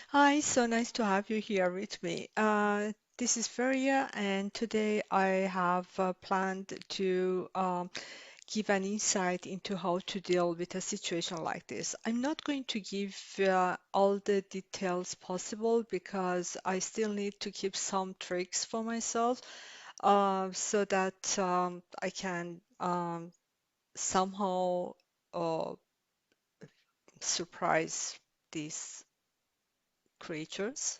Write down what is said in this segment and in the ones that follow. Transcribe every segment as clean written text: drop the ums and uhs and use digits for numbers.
Hi, so nice to have you here with me. This is Feria, and today I have planned to give an insight into how to deal with a situation like this. I'm not going to give all the details possible because I still need to keep some tricks for myself so that I can somehow uh, surprise these creatures.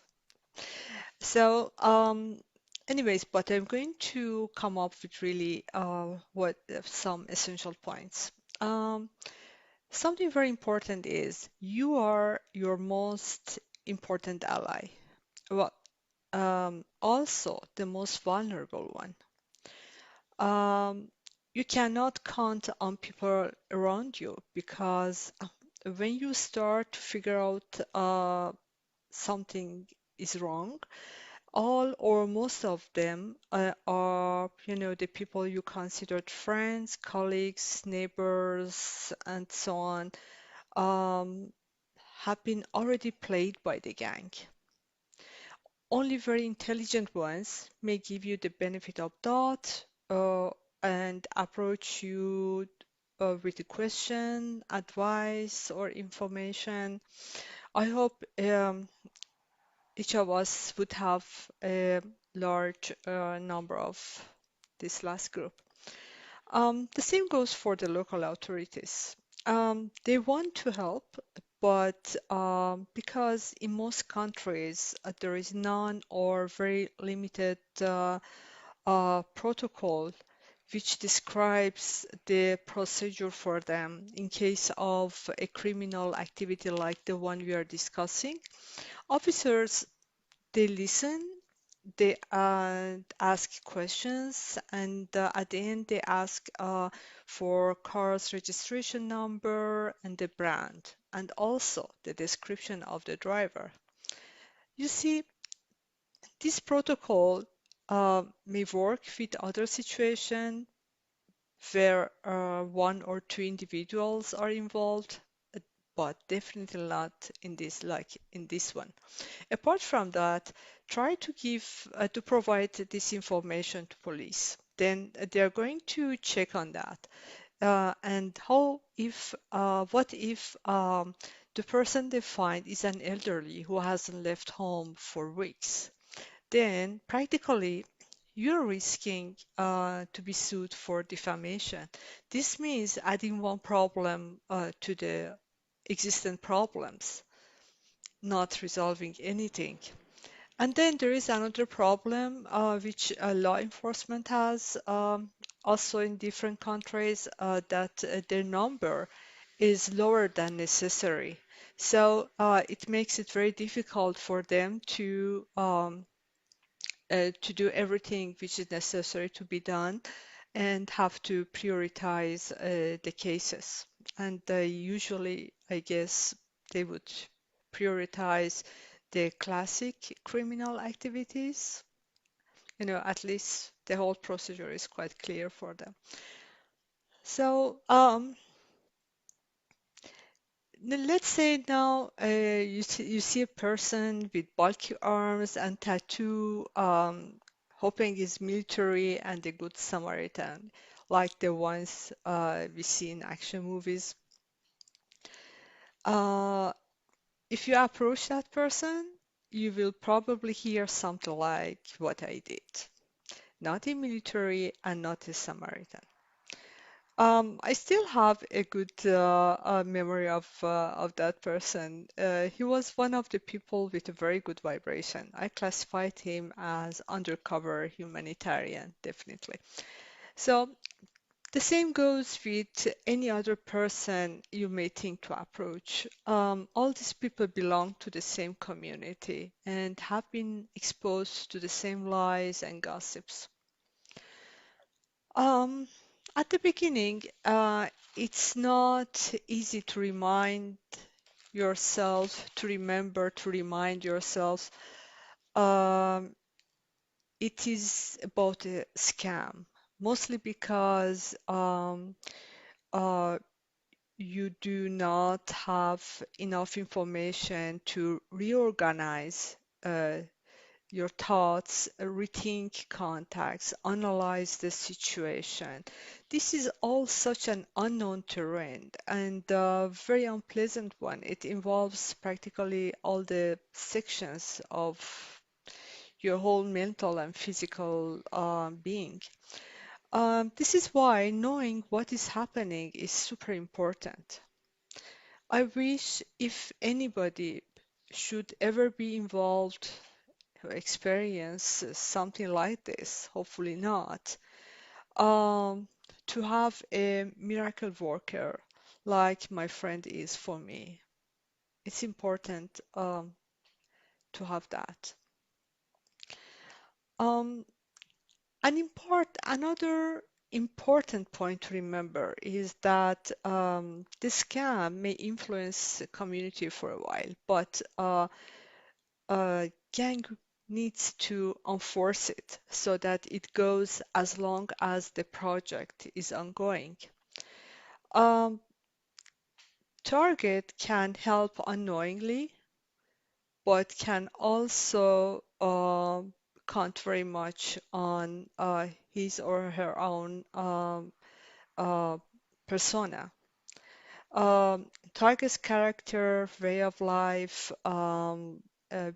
So, anyways, but I'm going to come up with really what some essential points. Um, Something very important is you are your most important ally. Well, also the most vulnerable one. Um, you cannot count on people around you because when you start to figure out something is wrong, all or most of them are, the people you considered friends, colleagues, neighbors, and so on, um, have been already played by the gang. Only very intelligent ones may give you the benefit of doubt and approach you with a question, advice, or information. I hope each of us would have a large number of this last group. The same goes for the local authorities. They want to help, but because in most countries there is none or very limited protocol which describes the procedure for them in case of a criminal activity like the one we are discussing. Officers, they listen, they ask questions, and at the end, they ask for car's registration number and the brand, and also the description of the driver. You see, this protocol may work with other situations where one or two individuals are involved, uh, but definitely not in this, like in this one. Apart from that, try to to provide this information to police. Then they are going to check on that. And what if the person they find is an elderly who hasn't left home for weeks? Then practically you're risking to be sued for defamation. This means adding one problem to the existing problems, not resolving anything. And then there is another problem which law enforcement has also in different countries that their number is lower than necessary. So it makes it very difficult for them to do everything which is necessary to be done and have to prioritize the cases. And usually, I guess, they would prioritize the classic criminal activities. At least the whole procedure is quite clear for them. So, let's say now you see a person with bulky arms and tattoo, hoping is military and a good Samaritan, like the ones we see in action movies. Uh, if you approach that person, you will probably hear something like what I did. Not a military and not a Samaritan. I still have a good memory of that person. He was one of the people with a very good vibration. I classified him as undercover humanitarian, definitely. So the same goes with any other person you may think to approach. All these people belong to the same community and have been exposed to the same lies and gossips. Um, at the beginning, it's not easy to remind yourself, to remember, to remind yourself. Um, it is about a scam, mostly because uh, you do not have enough information to reorganize your thoughts, rethink context, analyze the situation. This is all such an unknown terrain and a very unpleasant one. It involves practically all the sections of your whole mental and physical being. This is why knowing what is happening is super important. I wish if anybody should ever be involved or experience something like this, hopefully not, um, to have a miracle worker like my friend is for me. It's important to have that. Um, another important point to remember is that the scam may influence the community for a while, but gang needs to enforce it so that it goes as long as the project is ongoing. Um, Target can help unknowingly, but can also count very much on his or her own uh, persona. Target's character, way of life,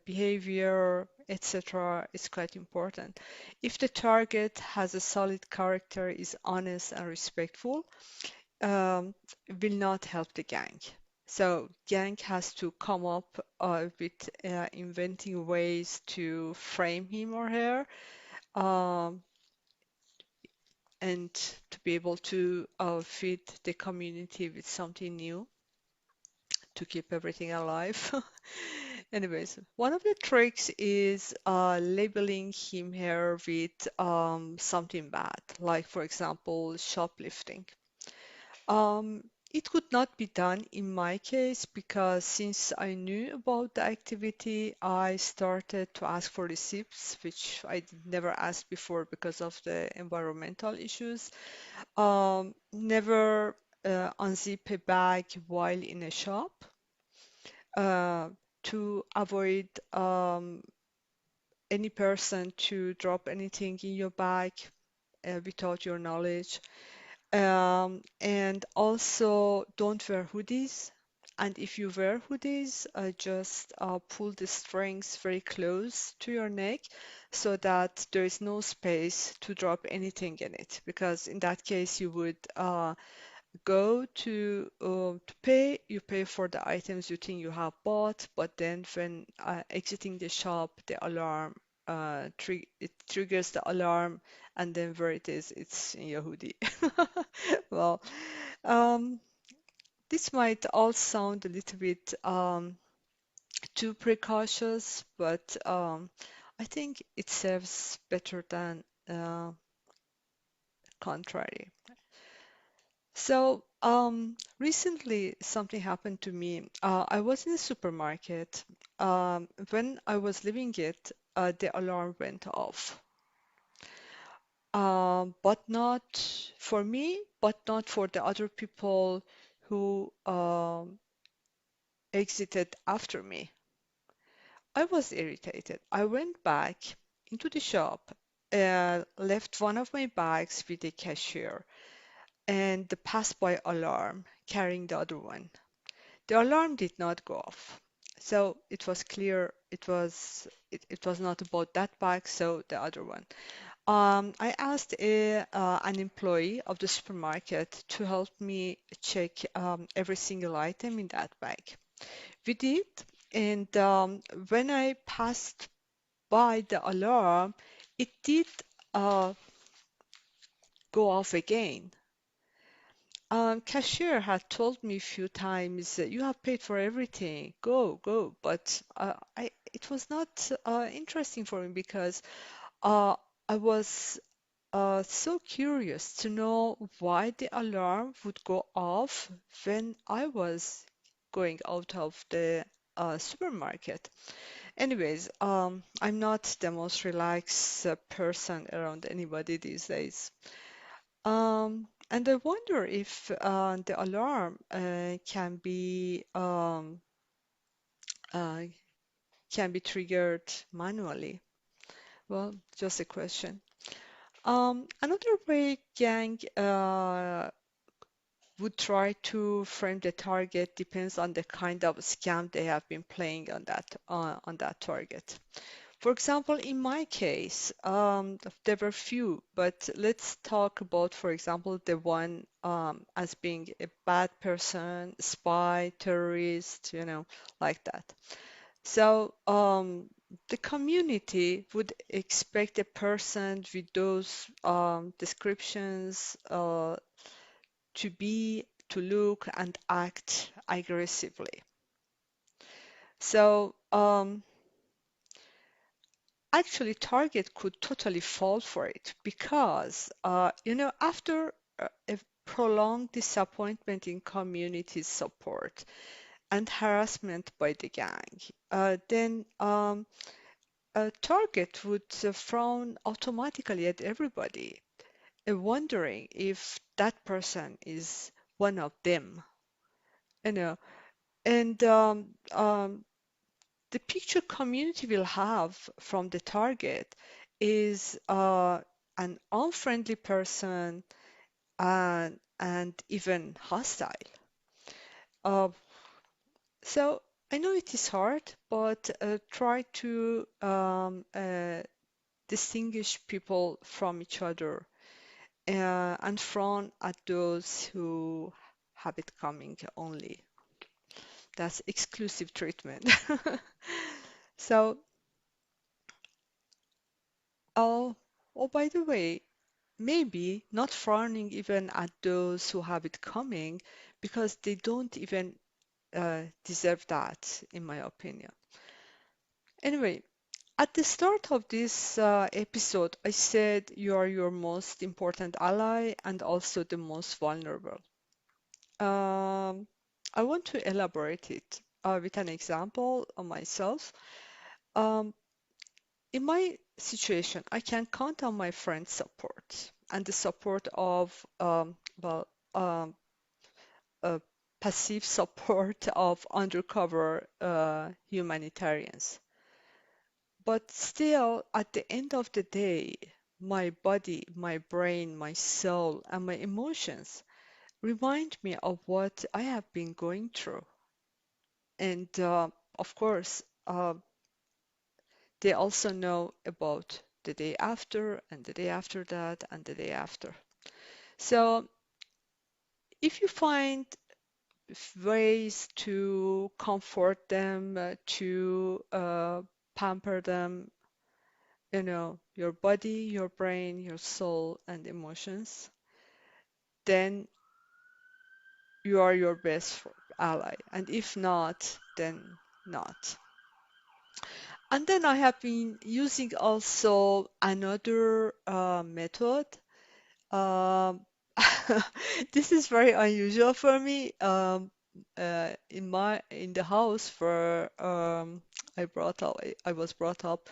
behavior, etc. is quite important. If the target has a solid character, is honest and respectful, um, will not help the gang. So gang has to come up with inventing ways to frame him or her, um, and to be able to feed the community with something new to keep everything alive. Anyways, one of the tricks is labeling him here with something bad, like for example, shoplifting. Um, it could not be done in my case because since I knew about the activity, I started to ask for receipts, which I never asked before because of the environmental issues. Never unzip a bag while in a shop uh, to avoid any person to drop anything in your bag without your knowledge. And also, don't wear hoodies. And if you wear hoodies, just pull the strings very close to your neck so that there is no space to drop anything in it. Because in that case, you would go to pay, you pay for the items you think you have bought, but then when exiting the shop, the alarm it triggers the alarm, and then where it is, it's in your hoodie. Well, um, this might all sound a little bit too precautious, but I think it serves better than contrary. So, recently something happened to me. I was in a supermarket. When I was leaving it, the alarm went off. But not for me, but not for the other people who exited after me. I was irritated. I went back into the shop, left one of my bags with the cashier, and the pass-by alarm carrying the other one. The alarm did not go off. So it was clear it was not about that bag, so the other one. I asked an employee of the supermarket to help me check every single item in that bag. We did, and when I passed by the alarm, it did uh, go off again. Cashier had told me a few times, you have paid for everything, go, go. But it was not interesting for me because uh, I was so curious to know why the alarm would go off when I was going out of the supermarket. Anyways, I'm not the most relaxed person around anybody these days. And I wonder if the alarm uh, can be triggered manually. Well, just a question. Another way gang would try to frame the target depends on the kind of scam they have been playing on that target. For example, in my case, there were few, but let's talk about, for example, the one as being a bad person, spy, terrorist, like that. So the community would expect a person with those descriptions to look and act aggressively. So actually, Target could totally fall for it because after a prolonged disappointment in community support and harassment by the gang, then Target would frown automatically at everybody, wondering if that person is one of them, you know. And the picture community will have from the target is an unfriendly person and even hostile. Uh, so I know it is hard, but try to distinguish people from each other and frown at those who have it coming only. That's exclusive treatment. So, oh, oh, by the way, maybe not frowning even at those who have it coming because they don't even deserve that, in my opinion. Anyway, at the start of this episode, I said you are your most important ally and also the most vulnerable. Um, I want to elaborate it with an example of myself. Um, in my situation, I can count on my friend's support and the support of, well, um, passive support of undercover humanitarians. But still, at the end of the day, my body, my brain, my soul, and my emotions remind me of what I have been going through. And of course, they also know about the day after, and the day after that, and the day after. So if you find ways to comfort them, to pamper them, your body, your brain, your soul, and emotions, then you are your best ally. And if not, then not. And then I have been using also another method. Um, this is very unusual for me. In the house where I was brought up,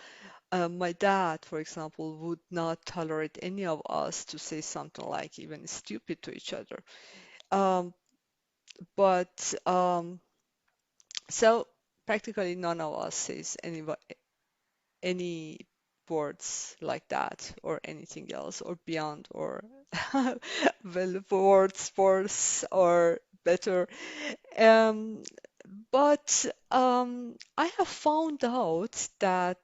my dad, for example, would not tolerate any of us to say something like even stupid to each other. Um, but so practically none of us says any words like that or anything else or beyond or well words worse or better. Um, but I have found out that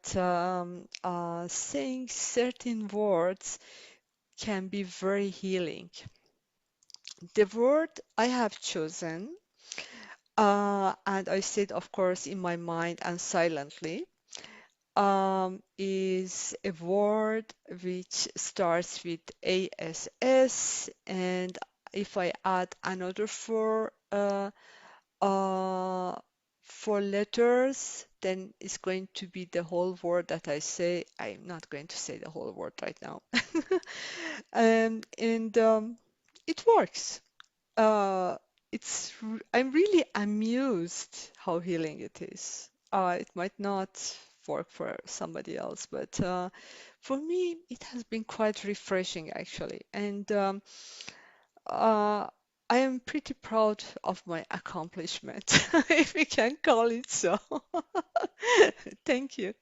saying certain words can be very healing. The word I have chosen, and I said, of course, in my mind and silently, is a word which starts with ASS, and if I add another uh, four letters, then it's going to be the whole word that I say. I'm not going to say the whole word right now. And it works. Uh, I'm really amused how healing it is. It might not work for somebody else, but for me, it has been quite refreshing actually. And Uh, I am pretty proud of my accomplishment, if we can call it so. Thank you.